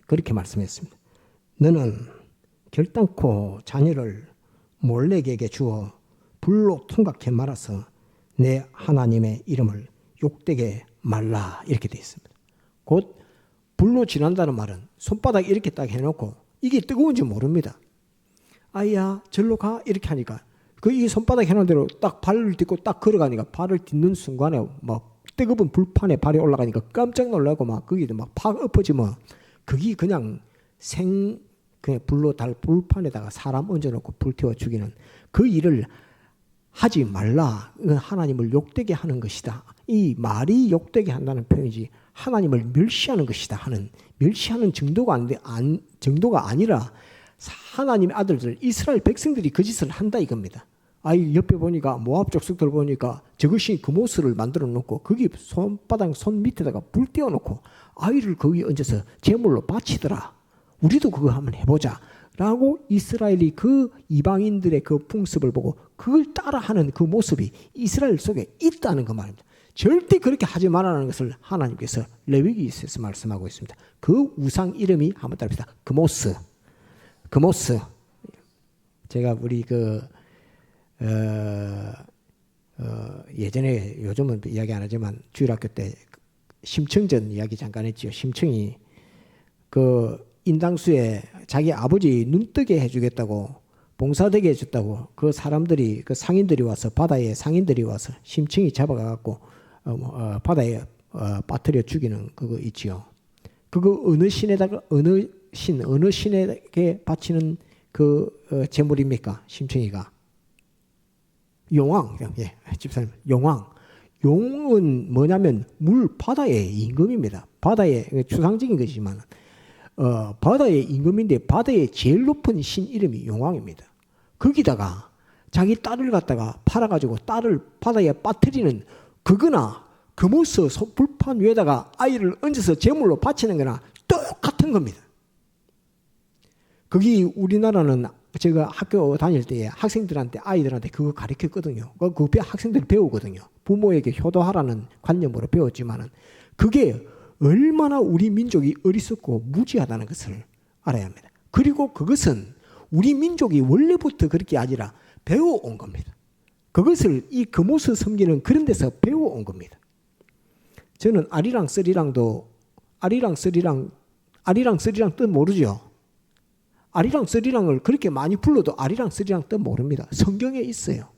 그렇게 말씀했습니다. 너는 결단코 자녀를 몰렉에게 주어 불로 통각해 말아서 내 하나님의 이름을 욕되게 말라 이렇게 되어 있습니다. 곧 불로 지난다는 말은 손바닥 이렇게 딱 해놓고 이게 뜨거운지 모릅니다. 아이야 절로 가 이렇게 하니까 그 이 손바닥 해놓은 대로 딱 발을 딛고 딱 걸어가니까 발을 딛는 순간에 막 뜨거운 불판에 발이 올라가니까 깜짝 놀라고 막 거기도 막 팍 엎어지면 그게 그냥 그냥 불로 달 불판에다가 사람 얹어놓고 불태워 죽이는 그 일을 하지 말라. 하나님을 욕되게 하는 것이다. 이 말이 욕되게 한다는 표현이지 하나님을 멸시하는 것이다 하는 멸시하는 정도가 아니라 하나님의 아들들 이스라엘 백성들이 그 짓을 한다 이겁니다. 아이 옆에 보니까 모압 족속들 보니까 저것이 금오스를 만들어 놓고 거기 손바닥 손 밑에다가 불 띄워 놓고 아이를 거기 얹어서 제물로 바치더라. 우리도 그거 한번 해보자 라고 이스라엘이 그 이방인들의 그 풍습을 보고 그걸 따라하는 그 모습이 이스라엘 속에 있다는 그 말입니다. 절대 그렇게 하지 말라는 것을 하나님께서 레위기에서 말씀하고 있습니다. 그 우상 이름이 한번 따릅시다. 금오스. 제가 우리 예전에 요즘은 이야기 안 하지만 주일학교 때 심청전 이야기 잠깐 했지요. 심청이 그 인당수에 자기 아버지 눈뜨게 해주겠다고 봉사되게 해줬다고 그 사람들이 그 상인들이 와서 바다에 상인들이 와서 심청이 잡아가갖고 바다에 빠뜨려 죽이는 그거 있지요. 그거 어느 신에게 바치는 그 제물입니까? 심청이가 용왕. 예, 집사님 용왕. 용은 뭐냐면 바다의 임금입니다. 바다의 추상적인 것이지만 바다의 임금인데 바다의 제일 높은 신 이름이 용왕입니다. 거기다가 자기 딸을 갖다가 팔아가지고 딸을 바다에 빠뜨리는 그거나 금오스 불판 위에다가 아이를 얹어서 제물로 바치는 거나 똑같은 겁니다. 거기 우리나라는 제가 학교 다닐 때 학생들한테 아이들한테 그거 가르쳤거든요. 그 학생들이 배우거든요. 부모에게 효도하라는 관념으로 배웠지만은 그게 얼마나 우리 민족이 어리석고 무지하다는 것을 알아야 합니다. 그리고 그것은 우리 민족이 원래부터 그렇게 아니라 배워온 겁니다. 그것을 이 금오스 섬기는 그런 데서 배워온 겁니다. 저는 아리랑 쓰리랑 뜻 모르죠? 아리랑 쓰리랑을 그렇게 많이 불러도 아리랑 쓰리랑 뜻 모릅니다. 성경에 있어요.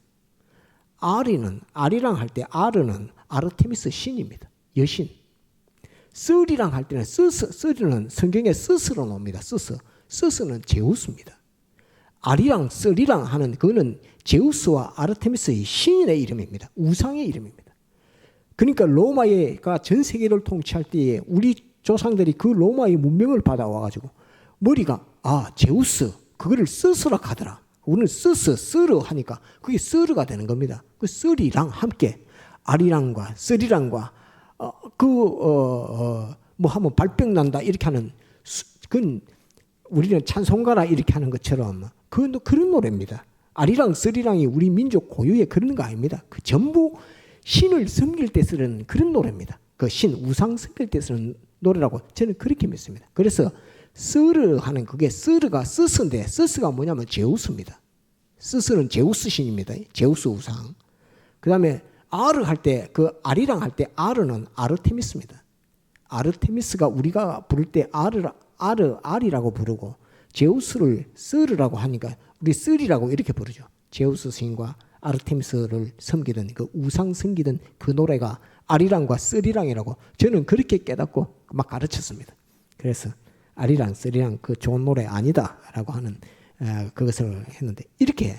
아리랑 할 때 아르는 아르테미스 신입니다. 여신. 쓰리랑 할 때는 쓰리는 성경에 스스로 나옵니다. 스스는 제우스입니다. 아리랑 쓰리랑 하는 그거는 제우스와 아르테미스의 신의 이름입니다. 우상의 이름입니다. 그러니까 로마가 전 세계를 통치할 때에 우리 조상들이 그 로마의 문명을 받아와가지고 머리가 제우스 그거를 스스라 하더라. 우리는 스르 하니까 그게 스르가 되는 겁니다. 그 쓰리랑 함께 아리랑과 쓰리랑과 뭐 하면 발병 난다 이렇게 하는 그건 우리는 찬송가라 이렇게 하는 것처럼 그런 노래입니다. 아리랑 쓰리랑이 우리 민족 고유의 그런 거 아닙니다. 그 전부 신을 섬길 때 쓰는 그런 노래입니다. 그 신 우상 섬길 때 쓰는 노래라고 저는 그렇게 믿습니다. 그래서 스르 하는 그게 스르가 스스인데 스스가 뭐냐면 제우스입니다. 스스는 제우스 신입니다. 제우스 우상. 그 다음에 아르 할 때 그 아리랑 할 때 아르는 아르테미스입니다. 아르테미스가 우리가 부를 때 아리라고 부르고 제우스를 스르라고 하니까 우리 쓰리라고 이렇게 부르죠. 제우스 신과 아르테미스를 섬기던 그 우상 섬기던 그 노래가 아리랑과 쓰리랑이라고 저는 그렇게 깨닫고 막 가르쳤습니다. 그래서 아리랑 쓰리랑 그 좋은 노래 아니다라고 하는 그것을 했는데 이렇게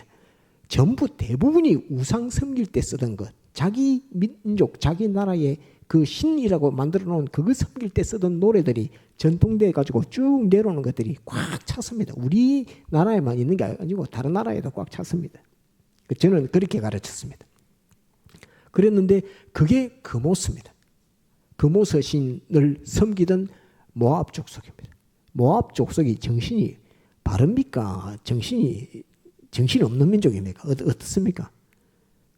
전부 대부분이 우상 섬길 때 쓰던 것 자기 민족 자기 나라의 그 신이라고 만들어 놓은 그거 섬길 때 쓰던 노래들이 전통돼 가지고 쭉 내려오는 것들이 꽉 찼습니다. 우리나라에만 있는 게 아니고 다른 나라에도 꽉 찼습니다. 저는 그렇게 가르쳤습니다. 그랬는데 그게 금오스입니다. 금오스 신을 섬기던 모압 족속입니다. 모압 족속이 정신이 바릅니까? 정신이 없는 민족입니까? 어떻습니까?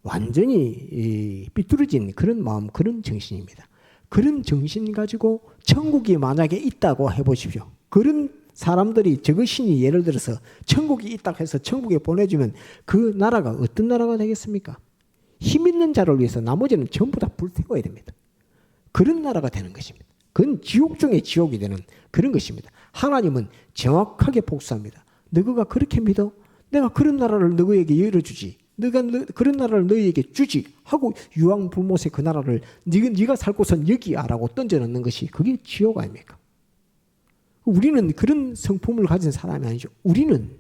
완전히 삐뚤어진 그런 마음, 그런 정신입니다. 그런 정신 가지고 천국이 만약에 있다고 해보십시오. 그런 사람들이 저것이 예를 들어서 천국이 있다고 해서 천국에 보내주면 그 나라가 어떤 나라가 되겠습니까? 힘 있는 자를 위해서 나머지는 전부 다 불태워야 됩니다. 그런 나라가 되는 것입니다. 그건 지옥 중에 지옥이 되는 그런 것입니다. 하나님은 정확하게 복수합니다. 너가 그렇게 믿어? 내가 그런 나라를 너희에게 열어주지. 너가 그런 나라를 너희에게 주지 하고 유황불못의 그 나라를 네가 살 곳은 여기야라고 던져놓는 것이 그게 지옥 아닙니까? 우리는 그런 성품을 가진 사람이 아니죠. 우리는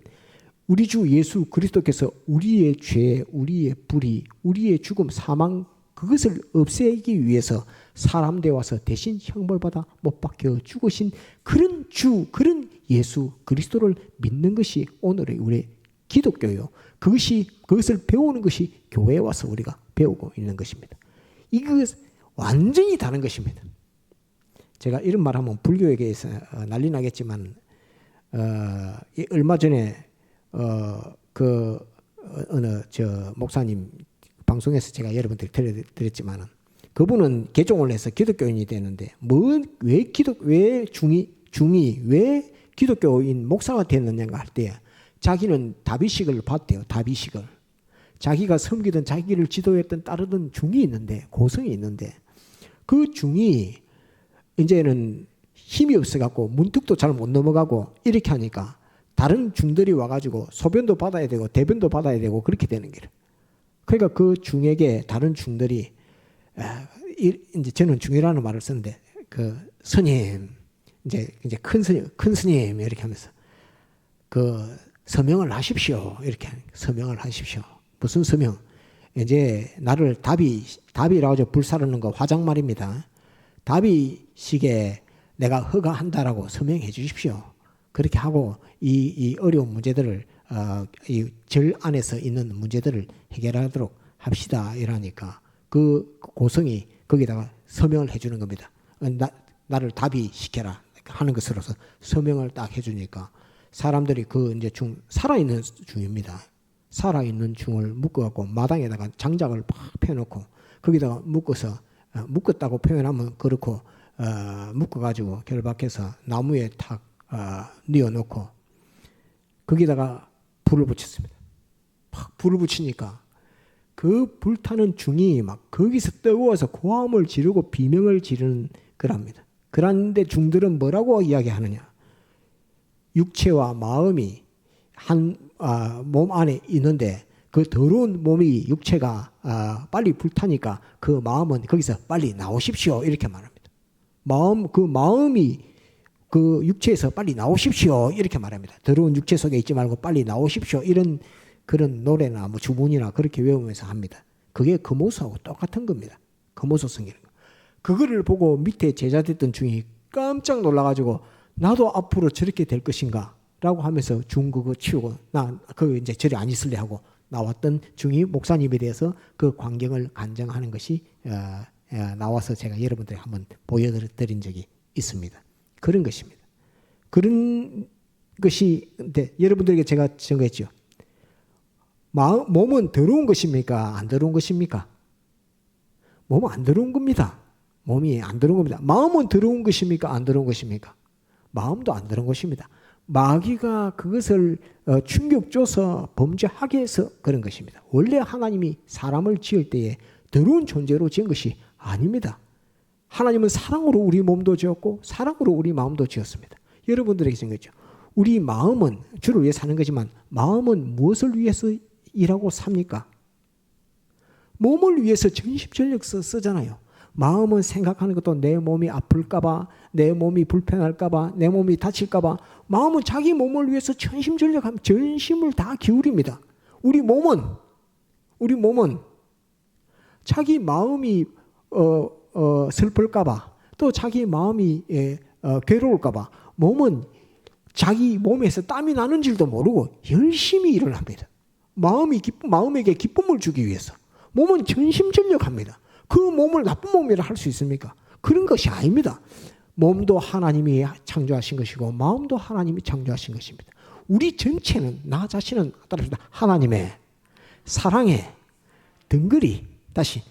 우리 주 예수 그리스도께서 우리의 죄, 우리의 불의, 우리의 죽음, 사망 그것을 없애기 위해서 사람 되어서 대신 형벌받아 못 박혀 죽으신 그런 주, 그런 예수 그리스도를 믿는 것이 오늘의 우리의 기독교요. 그것을 배우는 것이 교회에 와서 우리가 배우고 있는 것입니다. 이거 완전히 다른 것입니다. 제가 이런 말 하면 불교에게서 난리 나겠지만 얼마 전에 어느 목사님 방송에서 제가 여러분들이 들었지만은 그분은 개종을 해서 기독교인이 되는데 왜 기독교인 목사가 됐느냐가 할 때 자기는 다비식을 봤대요. 다비식을. 자기가 섬기던 자기를 지도했던 따르던 중이 있는데 고성이 있는데 그 중이 이제는 힘이 없어갖고 문득도 잘 못 넘어가고 이렇게 하니까 다른 중들이 와가지고 소변도 받아야 되고 대변도 받아야 되고 그렇게 되는 거예요. 그러니까 그 중에게 다른 중들이 이제 저는 중이라는 말을 쓰는데 그 스님 이제 큰 스님 이렇게 하면서 그 서명을 하십시오 이렇게 서명을 하십시오. 무슨 서명? 이제 나를 답이라고 하죠. 불사르는 거 화장말입니다. 답이식에 내가 허가한다라고 서명해 주십시오. 그렇게 하고 이 어려운 문제들을 이 절 안에서 있는 문제들을 해결하도록 합시다 이러니까 그 고성이 거기다가 서명을 해주는 겁니다. 나를 답이시켜라 하는 것으로서 서명을 딱 해주니까 사람들이 그 이제 살아있는 중입니다. 살아있는 중을 묶어갖고 마당에다가 장작을 팍 펴놓고 거기다가 묶었다고 표현하면 그렇고 묶어가지고 결박해서 나무에 탁 뉘어놓고 거기다가 불을 붙였습니다. 팍 불을 붙이니까 그 불타는 중이 막 거기서 뜨거워서 고함을 지르고 비명을 지르는 거랍니다. 그런데 중들은 뭐라고 이야기하느냐? 육체와 마음이 한 몸 안에 있는데 그 더러운 몸이 육체가 빨리 불타니까 그 마음은 거기서 빨리 나오십시오 이렇게 말합니다. 마음이 그 육체에서 빨리 나오십시오 이렇게 말합니다. 더러운 육체 속에 있지 말고 빨리 나오십시오 이런 그런 노래나 뭐 주문이나 그렇게 외우면서 합니다. 그게 금오수하고 똑같은 겁니다. 금오수 성기는 거. 그거를 보고 밑에 제자 됐던 중이 깜짝 놀라가지고 나도 앞으로 저렇게 될 것인가라고 하면서 중 그거 치우고 나 그 이제 저리 안 있을래 하고 나왔던 중이 목사님에 대해서 그 광경을 간증하는 것이 나와서 제가 여러분들에게 한번 보여드린 적이 있습니다. 그런 것입니다. 그런 것이 여러분들에게 제가 증거했죠. 몸은 더러운 것입니까? 안 더러운 것입니까? 몸은 안 더러운 겁니다. 몸이 안 더러운 겁니다. 마음은 더러운 것입니까? 안 더러운 것입니까? 마음도 안 더러운 것입니다. 마귀가 그것을 충격 줘서 범죄하게 해서 그런 것입니다. 원래 하나님이 사람을 지을 때에 더러운 존재로 지은 것이 아닙니다. 하나님은 사랑으로 우리 몸도 지었고 사랑으로 우리 마음도 지었습니다. 여러분들에게 생겼죠. 우리 마음은 주를 위해 사는 거지만 마음은 무엇을 위해서 일하고 삽니까? 몸을 위해서 전심전력 쓰잖아요. 마음은 생각하는 것도 내 몸이 아플까봐, 내 몸이 불편할까봐, 내 몸이 다칠까봐 마음은 자기 몸을 위해서 전심전력하면 전심을 다 기울입니다. 우리 몸은 자기 마음이 슬플까봐 또 자기 마음이 괴로울까봐 몸은 자기 몸에서 땀이 나는 줄도 모르고 열심히 일을 합니다. 마음에게 기쁨을 주기 위해서 몸은 전심전력합니다. 그 몸을 나쁜 몸이라 할 수 있습니까? 그런 것이 아닙니다. 몸도 하나님이 창조하신 것이고 마음도 하나님이 창조하신 것입니다. 우리 전체는 나 자신은 하나님의 사랑의 덩어리 다시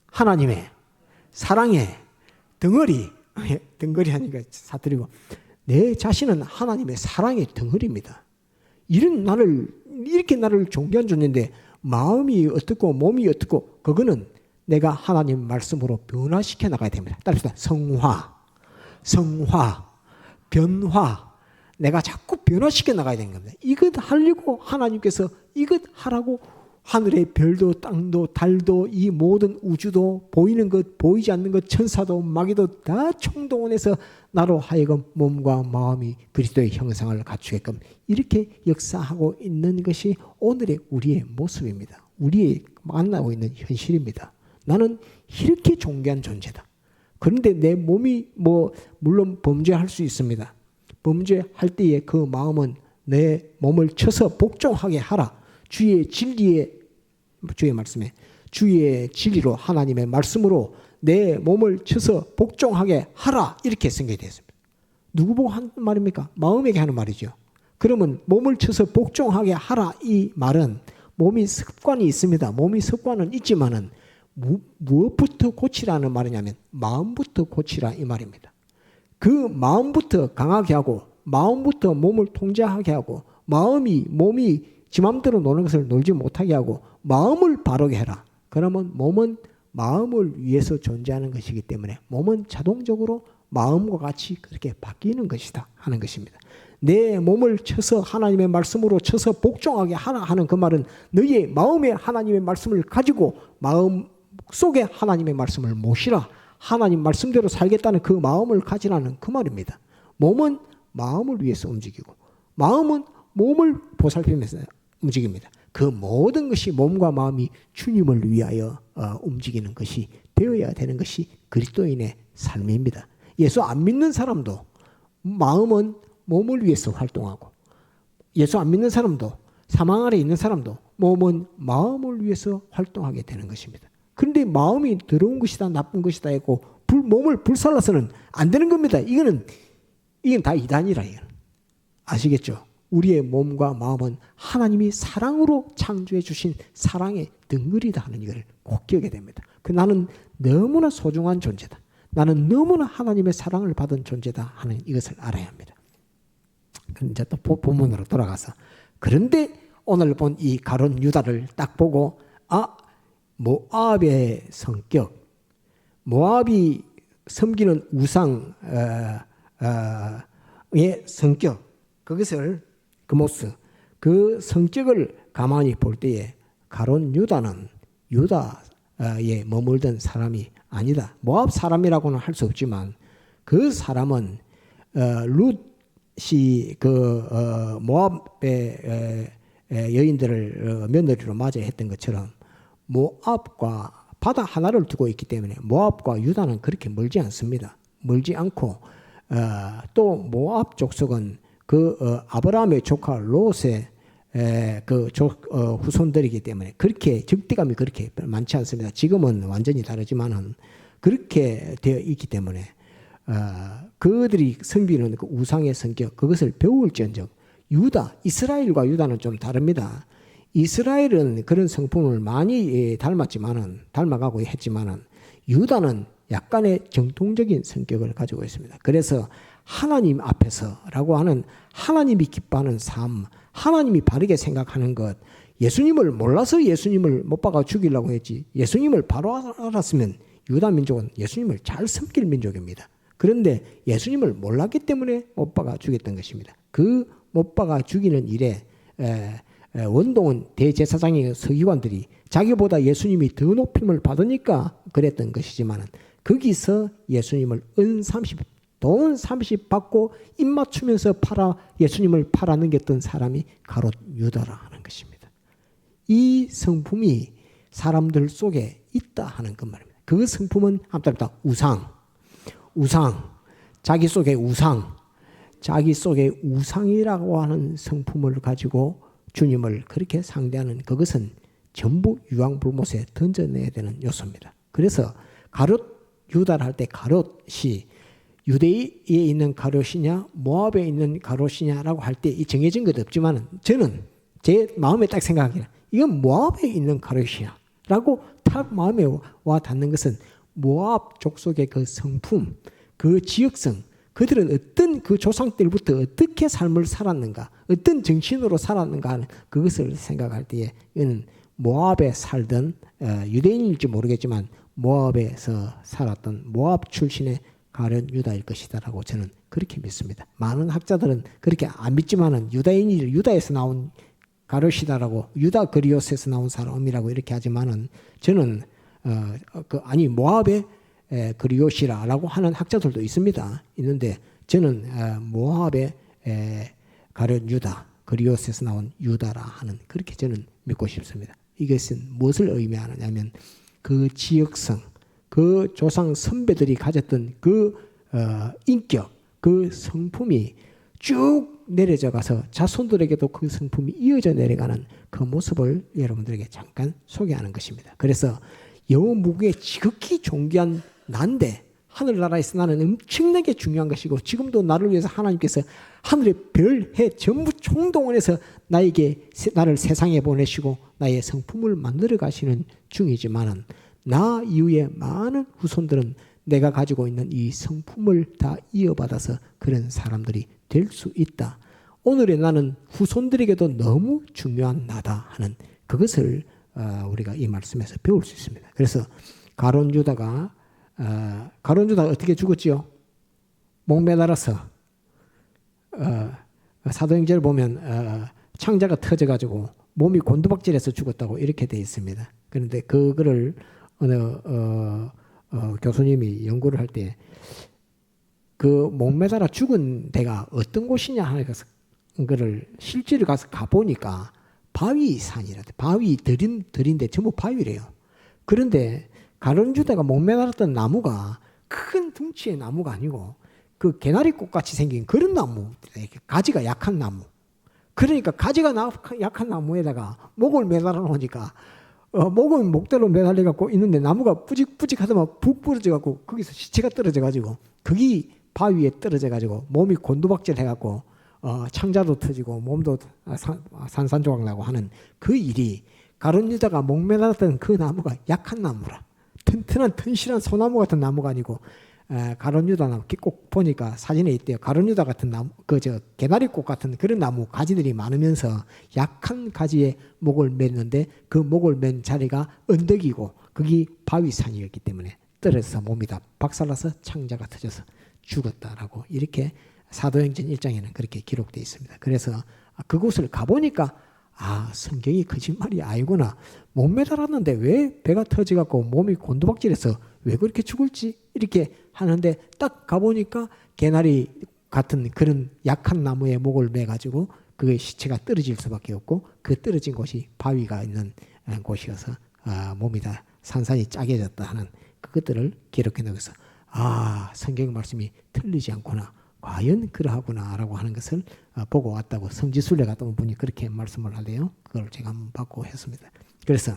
하나님의 사랑의 덩어리 하니까 사투리고 내 자신은 하나님의 사랑의 덩어리입니다. 이렇게 나를 존귀한 존재인데 마음이 어떻고 몸이 어떻고 그거는 내가 하나님 말씀으로 변화시켜 나가야 됩니다. 따라서 성화. 성화, 변화, 내가 자꾸 변화시켜 나가야 되는 겁니다. 이것 하려고 하나님께서 이것 하라고 하늘의 별도 땅도 달도 이 모든 우주도 보이는 것 보이지 않는 것 천사도 마귀도 다 총동원해서 나로 하여금 몸과 마음이 그리스도의 형상을 갖추게끔 이렇게 역사하고 있는 것이 오늘의 우리의 모습입니다. 우리의 만나고 있는 현실입니다. 나는 이렇게 존귀한 존재다. 그런데 내 몸이 물론 범죄할 수 있습니다. 범죄할 때에 그 마음은 내 몸을 쳐서 복종하게 하라. 주의 말씀에 주의 진리로 하나님의 말씀으로 내 몸을 쳐서 복종하게 하라. 이렇게 생각이 되었습니다. 누구 보고 하는 말입니까? 마음에게 하는 말이죠. 그러면 몸을 쳐서 복종하게 하라. 이 말은 몸이 습관이 있습니다. 몸이 습관은 있지만은 무엇부터 고치라는 말이냐면 마음부터 고치라 이 말입니다. 그 마음부터 강하게 하고 마음부터 몸을 통제하게 하고 몸이 지 마음대로 노는 것을 놀지 못하게 하고 마음을 바르게 해라. 그러면 몸은 마음을 위해서 존재하는 것이기 때문에 몸은 자동적으로 마음과 같이 그렇게 바뀌는 것이다 하는 것입니다. 내 몸을 쳐서 하나님의 말씀으로 쳐서 복종하게 하라 하는 그 말은 너희의 마음에 하나님의 말씀을 가지고 마음 속에 하나님의 말씀을 모시라. 하나님 말씀대로 살겠다는 그 마음을 가지라는 그 말입니다. 몸은 마음을 위해서 움직이고 마음은 몸을 보살피면서 움직입니다. 그 모든 것이 몸과 마음이 주님을 위하여 움직이는 것이 되어야 되는 것이 그리스도인의 삶입니다. 예수 안 믿는 사람도 마음은 몸을 위해서 활동하고 예수 안 믿는 사람도 사망 아래 있는 사람도 몸은 마음을 위해서 활동하게 되는 것입니다. 그런데 마음이 더러운 것이다 나쁜 것이다 했고 몸을 불살라서는 안 되는 겁니다. 이건 다 이단이라 이거는. 아시겠죠? 우리의 몸과 마음은 하나님이 사랑으로 창조해 주신 사랑의 덩어리다 하는 이걸 꼭 기억해야 됩니다. 나는 너무나 소중한 존재다. 나는 너무나 하나님의 사랑을 받은 존재다 하는 이것을 알아야 합니다. 이제 또 본문으로 돌아가서 그런데 오늘 본 이 가룟 유다를 딱 보고 모압의 성격, 모압이 섬기는 우상의 성격, 그것을 그 모습, 그 성격을 가만히 볼 때에 가룟 유다는 유다에 머물던 사람이 아니다. 모압 사람이라고는 할 수 없지만 그 사람은 룻이 모압의 여인들을 며느리로 맞이했던 것처럼 모압과 바다 하나를 두고 있기 때문에 모압과 유다는 그렇게 멀지 않습니다. 멀지 않고 또 모압 족속은 아브라함의 조카 롯의 후손들이기 때문에 그렇게 적대감이 그렇게 많지 않습니다. 지금은 완전히 다르지만은 그렇게 되어 있기 때문에 그들이 섬기는 그 우상의 성격 그것을 배울지언정 이스라엘과 유다는 좀 다릅니다. 이스라엘은 그런 성품을 많이 닮아가고 했지만은 유다는 약간의 정통적인 성격을 가지고 있습니다. 그래서 하나님 앞에서라고 하는 하나님이 기뻐하는 삶, 하나님이 바르게 생각하는 것, 예수님을 몰라서 예수님을 못 박아 죽이려고 했지 예수님을 바로 알았으면 유다 민족은 예수님을 잘 섬길 민족입니다. 그런데 예수님을 몰랐기 때문에 못 박아 죽였던 것입니다. 그 못 박아 죽이는 일에 원동은 대제사장의 서기관들이 자기보다 예수님이 더 높임을 받으니까 그랬던 것이지만 거기서 예수님을 돈 30 받고 입 맞추면서 예수님을 팔아넘겼던 사람이 가롯 유다라 하는 것입니다. 이 성품이 사람들 속에 있다 하는 그 말입니다. 그 성품은 한마디로 우상, 자기 속에 우상이라고 하는 성품을 가지고 주님을 그렇게 상대하는 그것은 전부 유황불못에 던져내야 되는 요소입니다. 그래서 유다를 할 때 가롯이 유대에 있는 가롯이냐 모압에 있는 가롯이냐라고 할 때 이 정해진 것 없지만 저는 제 마음에 딱 생각하기는 이건 모압에 있는 가롯이야 라고 딱 마음에 와 닿는 것은 모압 족속의 그 성품, 그 지역성, 그들은 어떤 그 조상 때부터 어떻게 삶을 살았는가, 어떤 정신으로 살았는가 하는 그것을 생각할 때에 이는 모압에 살던 유대인일지 모르겠지만 모압에서 살았던 모압 출신의 가룟 유다일 것이다라고 저는 그렇게 믿습니다. 많은 학자들은 그렇게 안 믿지만은 유다인이 유다에서 나온 가룟이다라고 유다 그리오스에서 나온 사람이라고 이렇게 하지만은 저는 아니 모압의 그리오시라라고 하는 학자들도 있습니다. 있는데 저는 모압의 가룟 유다 그리오스에서 나온 유다라 하는 그렇게 저는 믿고 싶습니다. 이것은 무엇을 의미하느냐면 그 지역성, 그 조상 선배들이 가졌던 그 인격, 그 성품이 쭉 내려져 가서 자손들에게도 그 성품이 이어져 내려가는 그 모습을 여러분들에게 잠깐 소개하는 것입니다. 그래서 여무국의 지극히 존귀한 난데 하늘나라에서 나는 엄청나게 중요한 것이고 지금도 나를 위해서 하나님께서 하늘의 별, 해 전부 총동원해서 나를 세상에 보내시고 나의 성품을 만들어 가시는 중이지만은 나 이후에 많은 후손들은 내가 가지고 있는 이 성품을 다 이어받아서 그런 사람들이 될 수 있다. 오늘의 나는 후손들에게도 너무 중요한 나다 하는 그것을 우리가 이 말씀에서 배울 수 있습니다. 그래서 가룟 유다가 어떻게 죽었지요? 목매달아서 사도행전을 보면 창자가 터져가지고 몸이 곤두박질해서 죽었다고 이렇게 되어 있습니다. 그런데 그거를 어느 교수님이 연구를 할 때 그 목매달아 죽은 데가 어떤 곳이냐 하는 것을 실제로 가서 가보니까 바위산이라 바위 들인데 전부 바위래요. 그런데 가룟 유다가 목매달았던 나무가 큰 둥치의 나무가 아니고 그 개나리꽃 같이 생긴 그런 나무, 가지가 약한 나무. 그러니까 가지가 약한 나무에다가 목을 매달아 놓으니까 목은 목대로 매달려 갖고 있는데 나무가 뿌직뿌직하더만 푹 부러져 갖고 거기서 시체가 떨어져 가지고 거기 바위에 떨어져 가지고 몸이 곤두박질 해 갖고 창자도 터지고 몸도 산산조각 나고 하는 그 일이 가룟 유다가 목매달았던 그 나무가 약한 나무라. 튼튼한 튼실한 소나무 같은 나무가 아니고 가룟 유다 나무 꼭 보니까 사진에 있대요. 가룟 유다 같은 나무, 개나리꽃 같은 그런 나무 가지들이 많으면서 약한 가지에 목을 맸는데 그 목을 맨 자리가 언덕이고 거기 바위산이었기 때문에 떨어져서 몸이 다 박살나서 창자가 터져서 죽었다라고 이렇게 사도행전 1장에는 그렇게 기록되어 있습니다. 그래서 그곳을 가보니까 성경이 거짓말이 아니구나. 못 매달았는데 왜 배가 터져갖고 몸이 곤두박질해서 왜 그렇게 죽을지 이렇게 하는데 딱 가보니까 개나리 같은 그런 약한 나무에 목을 매가지고 그 시체가 떨어질 수밖에 없고 그 떨어진 곳이 바위가 있는 곳이어서 몸이 다 산산이 짜게졌다 하는 그것들을 기록해 놓고서 성경 말씀이 틀리지 않구나. 과연 그러하구나 라고 하는 것을 보고 왔다고 성지순례 갔다 온 분이 그렇게 말씀을 하대요. 그걸 제가 한번 받고 했습니다. 그래서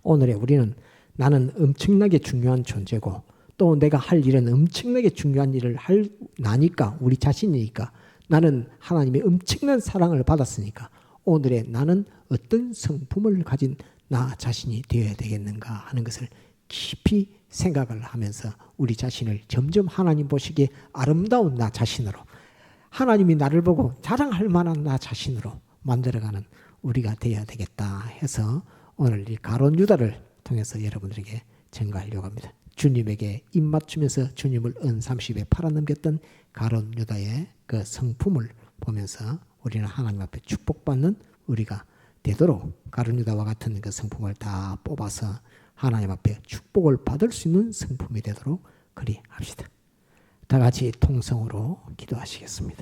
오늘에 우리는 나는 엄청나게 중요한 존재고 또 내가 할 일은 엄청나게 중요한 일을 할 나니까 우리 자신이니까 나는 하나님의 엄청난 사랑을 받았으니까 오늘의 나는 어떤 성품을 가진 나 자신이 되어야 되겠는가 하는 것을 깊이 생각을 하면서 우리 자신을 점점 하나님 보시기에 아름다운 나 자신으로 하나님이 나를 보고 자랑할 만한 나 자신으로 만들어가는 우리가 되어야 되겠다 해서 오늘 이 가룟 유다를 통해서 여러분들에게 전가하려고 합니다. 주님에게 입맞추면서 주님을 은30에 팔아넘겼던 가룟 유다의 그 성품을 보면서 우리는 하나님 앞에 축복받는 우리가 되도록 가룟 유다와 같은 그 성품을 다 뽑아서 하나님 앞에 축복을 받을 수 있는 성품이 되도록 그리합시다. 다 같이 통성으로 기도하시겠습니다.